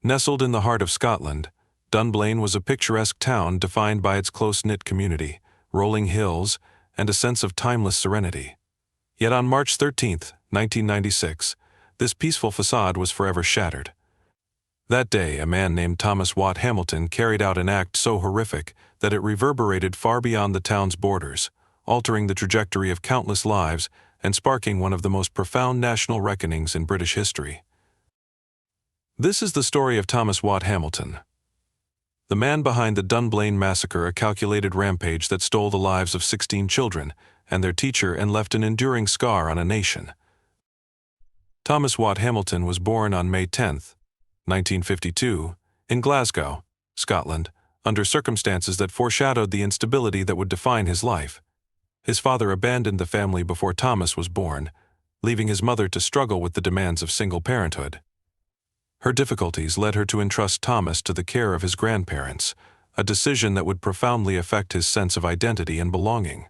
Nestled in the heart of Scotland, Dunblane was a picturesque town defined by its close-knit community, rolling hills, and a sense of timeless serenity. Yet on March 13, 1996, this peaceful facade was forever shattered. That day, a man named Thomas Watt Hamilton carried out an act so horrific that it reverberated far beyond the town's borders, altering the trajectory of countless lives and sparking one of the most profound national reckonings in British history. This is the story of Thomas Watt Hamilton, the man behind the Dunblane Massacre, a calculated rampage that stole the lives of 16 children and their teacher and left an enduring scar on a nation. Thomas Watt Hamilton was born on May 10, 1952, in Glasgow, Scotland, under circumstances that foreshadowed the instability that would define his life. His father abandoned the family before Thomas was born, leaving his mother to struggle with the demands of single parenthood. Her difficulties led her to entrust Thomas to the care of his grandparents, a decision that would profoundly affect his sense of identity and belonging.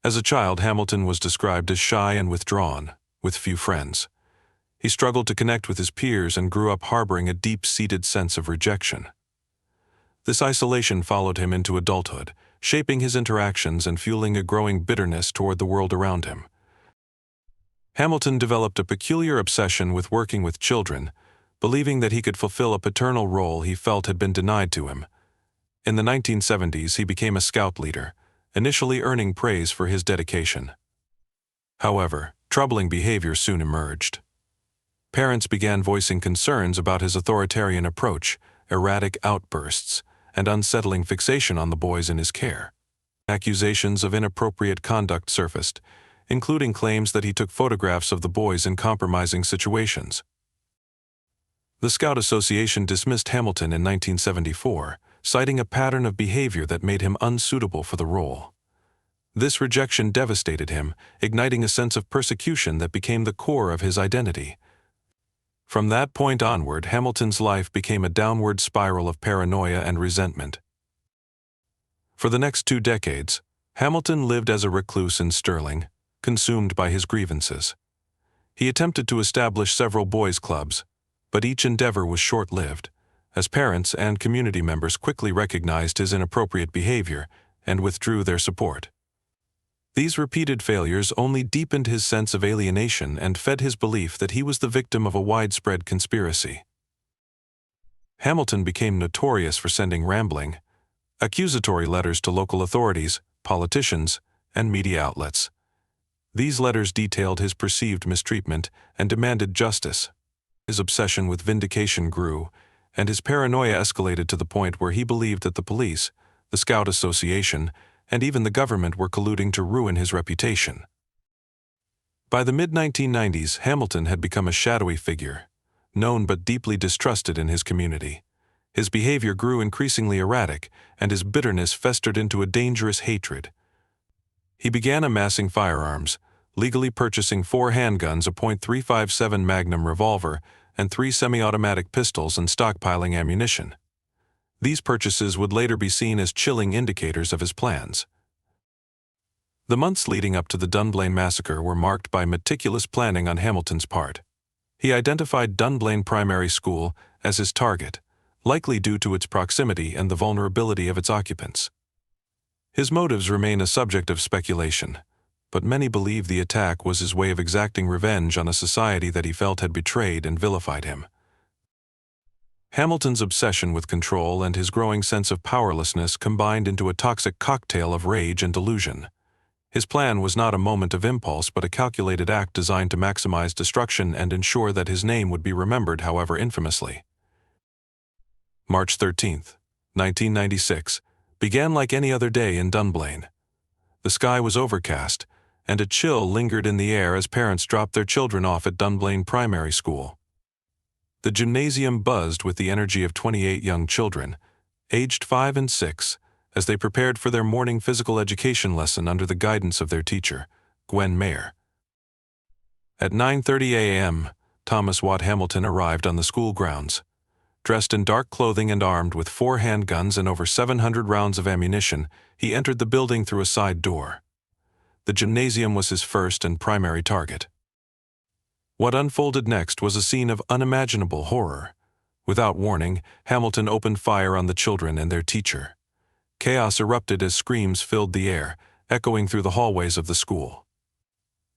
As a child, Hamilton was described as shy and withdrawn, with few friends. He struggled to connect with his peers and grew up harboring a deep-seated sense of rejection. This isolation followed him into adulthood, shaping his interactions and fueling a growing bitterness toward the world around him. Hamilton developed a peculiar obsession with working with children, believing that he could fulfill a paternal role he felt had been denied to him. In the 1970s, he became a scout leader, initially earning praise for his dedication. However, troubling behavior soon emerged. Parents began voicing concerns about his authoritarian approach, erratic outbursts, and unsettling fixation on the boys in his care. Accusations of inappropriate conduct surfaced, including claims that he took photographs of the boys in compromising situations. The Scout Association dismissed Hamilton in 1974, citing a pattern of behavior that made him unsuitable for the role. This rejection devastated him, igniting a sense of persecution that became the core of his identity. From that point onward, Hamilton's life became a downward spiral of paranoia and resentment. For the next 2 decades, Hamilton lived as a recluse in Stirling, consumed by his grievances. He attempted to establish several boys' clubs, but each endeavor was short-lived, as parents and community members quickly recognized his inappropriate behavior and withdrew their support. These repeated failures only deepened his sense of alienation and fed his belief that he was the victim of a widespread conspiracy. Hamilton became notorious for sending rambling, accusatory letters to local authorities, politicians, and media outlets. These letters detailed his perceived mistreatment and demanded justice. His obsession with vindication grew, and his paranoia escalated to the point where he believed that the police, the Scout Association, and even the government were colluding to ruin his reputation. By the mid-1990s, Hamilton had become a shadowy figure, known but deeply distrusted in his community. His behavior grew increasingly erratic, and his bitterness festered into a dangerous hatred. He began amassing firearms, legally purchasing 4 handguns, a .357 Magnum revolver, and 3 semi-automatic pistols, and stockpiling ammunition. These purchases would later be seen as chilling indicators of his plans. The months leading up to the Dunblane Massacre were marked by meticulous planning on Hamilton's part. He identified Dunblane Primary School as his target, likely due to its proximity and the vulnerability of its occupants. His motives remain a subject of speculation, but many believe the attack was his way of exacting revenge on a society that he felt had betrayed and vilified him. Hamilton's obsession with control and his growing sense of powerlessness combined into a toxic cocktail of rage and delusion. His plan was not a moment of impulse but a calculated act designed to maximize destruction and ensure that his name would be remembered, however infamously. March 13, 1996, began like any other day in Dunblane. The sky was overcast, and a chill lingered in the air as parents dropped their children off at Dunblane Primary School. The gymnasium buzzed with the energy of 28 young children, aged 5 and 6, as they prepared for their morning physical education lesson under the guidance of their teacher, Gwen Mayer. At 9:30 a.m., Thomas Watt Hamilton arrived on the school grounds. Dressed in dark clothing and armed with 4 handguns and over 700 rounds of ammunition, he entered the building through a side door. The gymnasium was his first and primary target. What unfolded next was a scene of unimaginable horror. Without warning, Hamilton opened fire on the children and their teacher. Chaos erupted as screams filled the air, echoing through the hallways of the school.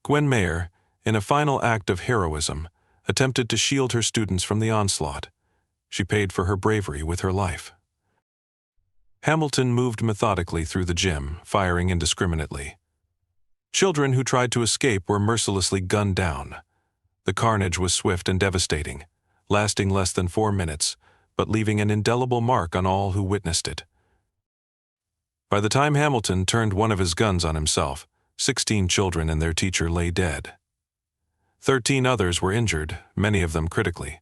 Gwen Mayer, in a final act of heroism, attempted to shield her students from the onslaught. She paid for her bravery with her life. Hamilton moved methodically through the gym, firing indiscriminately. Children who tried to escape were mercilessly gunned down. The carnage was swift and devastating, lasting less than 4 minutes, but leaving an indelible mark on all who witnessed it. By the time Hamilton turned one of his guns on himself, 16 children and their teacher lay dead. 13 others were injured, many of them critically.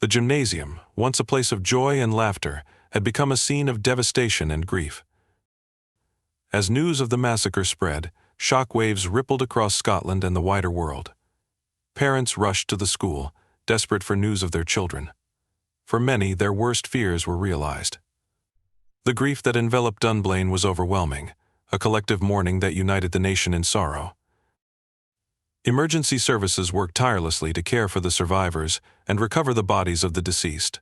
The gymnasium, once a place of joy and laughter, had become a scene of devastation and grief. As news of the massacre spread, shockwaves rippled across Scotland and the wider world. Parents rushed to the school, desperate for news of their children. For many, their worst fears were realized. The grief that enveloped Dunblane was overwhelming, a collective mourning that united the nation in sorrow. Emergency services worked tirelessly to care for the survivors and recover the bodies of the deceased.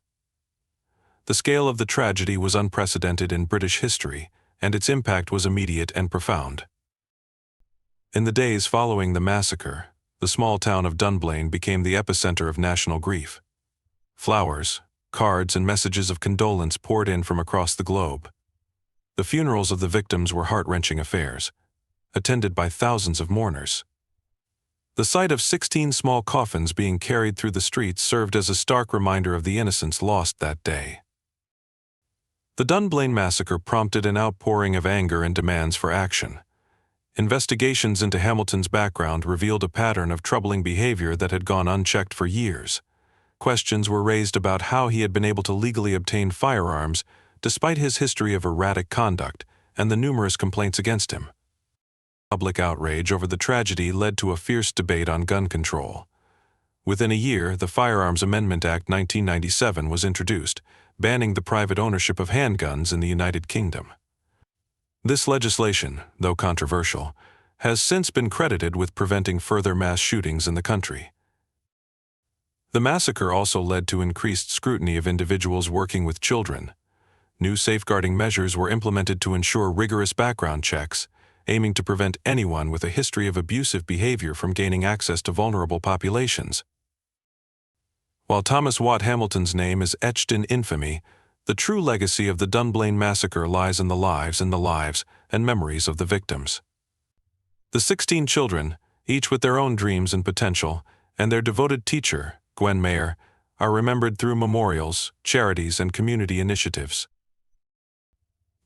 The scale of the tragedy was unprecedented in British history, and its impact was immediate and profound. In the days following the massacre, the small town of Dunblane became the epicenter of national grief. Flowers, cards, and messages of condolence poured in from across the globe. The funerals of the victims were heart-wrenching affairs, attended by thousands of mourners. The sight of 16 small coffins being carried through the streets served as a stark reminder of the innocents lost that day. The Dunblane massacre prompted an outpouring of anger and demands for action. Investigations into Hamilton's background revealed a pattern of troubling behavior that had gone unchecked for years. Questions were raised about how he had been able to legally obtain firearms despite his history of erratic conduct and the numerous complaints against him. Public outrage over the tragedy led to a fierce debate on gun control. Within a year, the Firearms Amendment Act 1997 was introduced, banning the private ownership of handguns in the United Kingdom. This legislation, though controversial, has since been credited with preventing further mass shootings in the country. The massacre also led to increased scrutiny of individuals working with children. New safeguarding measures were implemented to ensure rigorous background checks, aiming to prevent anyone with a history of abusive behavior from gaining access to vulnerable populations. While Thomas Watt Hamilton's name is etched in infamy, the true legacy of the Dunblane massacre lies in the lives and memories of the victims. The 16 children, each with their own dreams and potential, and their devoted teacher, Gwen Mayer, are remembered through memorials, charities, and community initiatives.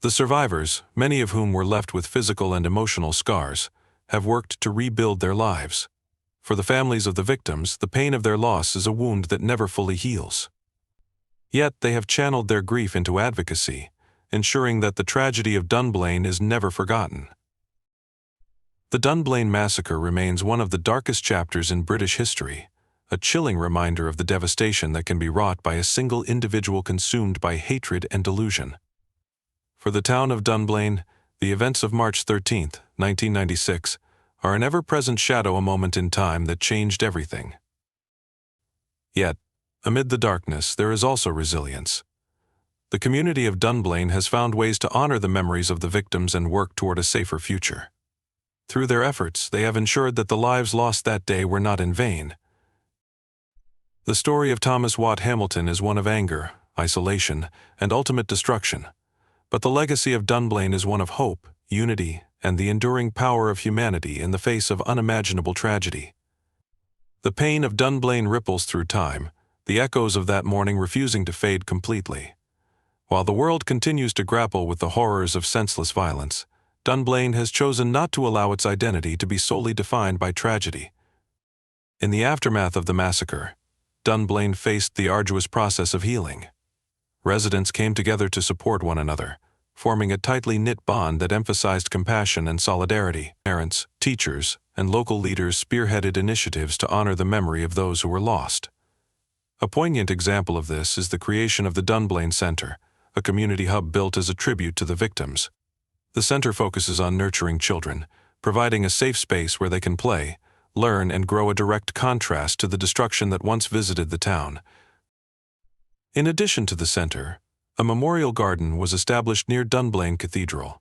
The survivors, many of whom were left with physical and emotional scars, have worked to rebuild their lives. For the families of the victims, the pain of their loss is a wound that never fully heals. Yet they have channeled their grief into advocacy, ensuring that the tragedy of Dunblane is never forgotten. The Dunblane massacre remains one of the darkest chapters in British history, a chilling reminder of the devastation that can be wrought by a single individual consumed by hatred and delusion. For the town of Dunblane, the events of March 13, 1996, are an ever-present shadow, a moment in time that changed everything. Yet, amid the darkness, there is also resilience. The community of Dunblane has found ways to honor the memories of the victims and work toward a safer future. Through their efforts, they have ensured that the lives lost that day were not in vain. The story of Thomas Watt Hamilton is one of anger, isolation, and ultimate destruction. But the legacy of Dunblane is one of hope, unity, and the enduring power of humanity in the face of unimaginable tragedy. The pain of Dunblane ripples through time, the echoes of that morning refusing to fade completely. While the world continues to grapple with the horrors of senseless violence, Dunblane has chosen not to allow its identity to be solely defined by tragedy. In the aftermath of the massacre, Dunblane faced the arduous process of healing. Residents came together to support one another, forming a tightly knit bond that emphasized compassion and solidarity. Parents, teachers, and local leaders spearheaded initiatives to honor the memory of those who were lost. A poignant example of this is the creation of the Dunblane Center, a community hub built as a tribute to the victims. The center focuses on nurturing children, providing a safe space where they can play, learn, and grow, a direct contrast to the destruction that once visited the town. In addition to the center, a memorial garden was established near Dunblane Cathedral.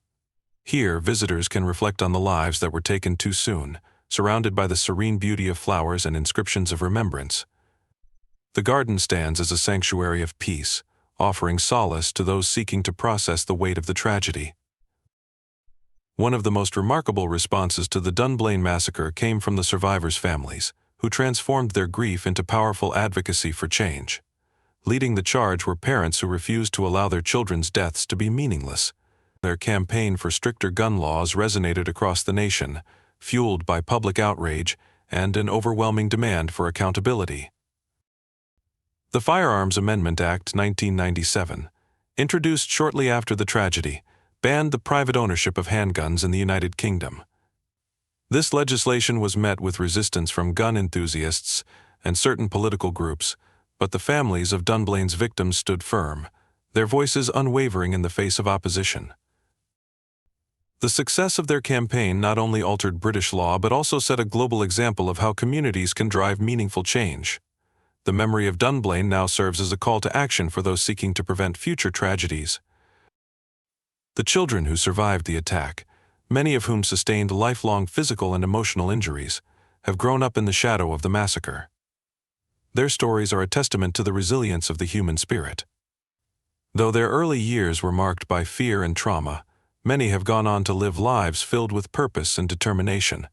Here, visitors can reflect on the lives that were taken too soon, surrounded by the serene beauty of flowers and inscriptions of remembrance. The garden stands as a sanctuary of peace, offering solace to those seeking to process the weight of the tragedy. One of the most remarkable responses to the Dunblane massacre came from the survivors' families, who transformed their grief into powerful advocacy for change. Leading the charge were parents who refused to allow their children's deaths to be meaningless. Their campaign for stricter gun laws resonated across the nation, fueled by public outrage and an overwhelming demand for accountability. The Firearms Amendment Act 1997, introduced shortly after the tragedy, banned the private ownership of handguns in the United Kingdom. This legislation was met with resistance from gun enthusiasts and certain political groups, but the families of Dunblane's victims stood firm, their voices unwavering in the face of opposition. The success of their campaign not only altered British law but also set a global example of how communities can drive meaningful change. The memory of Dunblane now serves as a call to action for those seeking to prevent future tragedies. The children who survived the attack, many of whom sustained lifelong physical and emotional injuries, have grown up in the shadow of the massacre. Their stories are a testament to the resilience of the human spirit. Though their early years were marked by fear and trauma, many have gone on to live lives filled with purpose and determination.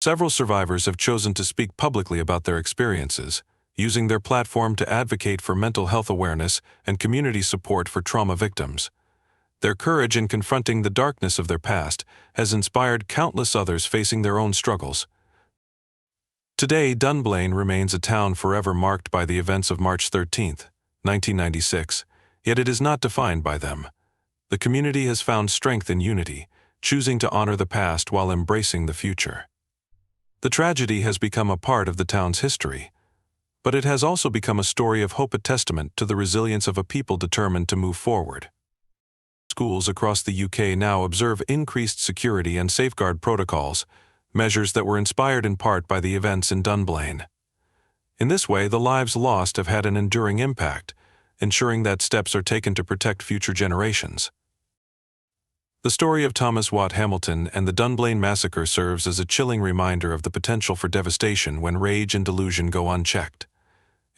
Several survivors have chosen to speak publicly about their experiences, using their platform to advocate for mental health awareness and community support for trauma victims. Their courage in confronting the darkness of their past has inspired countless others facing their own struggles. Today, Dunblane remains a town forever marked by the events of March 13, 1996, yet it is not defined by them. The community has found strength in unity, choosing to honor the past while embracing the future. The tragedy has become a part of the town's history, but it has also become a story of hope, a testament to the resilience of a people determined to move forward. Schools across the UK now observe increased security and safeguard protocols, measures that were inspired in part by the events in Dunblane. In this way, the lives lost have had an enduring impact, ensuring that steps are taken to protect future generations. The story of Thomas Watt Hamilton and the Dunblane massacre serves as a chilling reminder of the potential for devastation when rage and delusion go unchecked.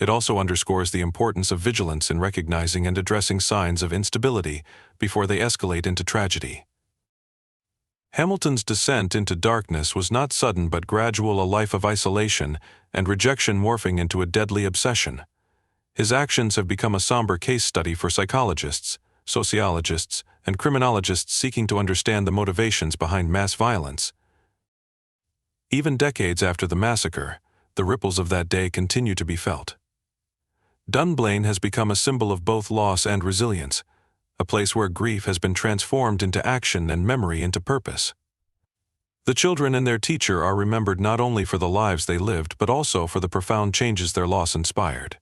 It also underscores the importance of vigilance in recognizing and addressing signs of instability before they escalate into tragedy. Hamilton's descent into darkness was not sudden but gradual, a life of isolation and rejection morphing into a deadly obsession. His actions have become a somber case study for psychologists, sociologists, and criminologists seeking to understand the motivations behind mass violence. Even decades after the massacre, the ripples of that day continue to be felt. Dunblane has become a symbol of both loss and resilience, a place where grief has been transformed into action and memory into purpose. The children and their teacher are remembered not only for the lives they lived but also for the profound changes their loss inspired.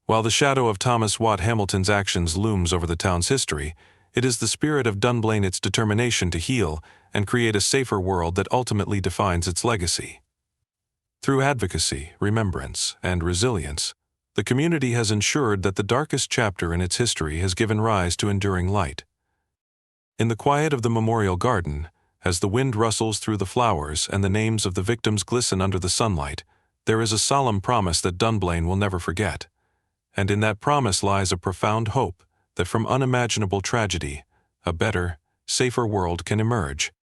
While the shadow of Thomas Watt Hamilton's actions looms over the town's history, it is the spirit of Dunblane, its determination to heal and create a safer world, that ultimately defines its legacy. Through advocacy, remembrance, and resilience, the community has ensured that the darkest chapter in its history has given rise to enduring light. In the quiet of the memorial garden, as the wind rustles through the flowers and the names of the victims glisten under the sunlight, there is a solemn promise that Dunblane will never forget. And in that promise lies a profound hope that from unimaginable tragedy, a better, safer world can emerge.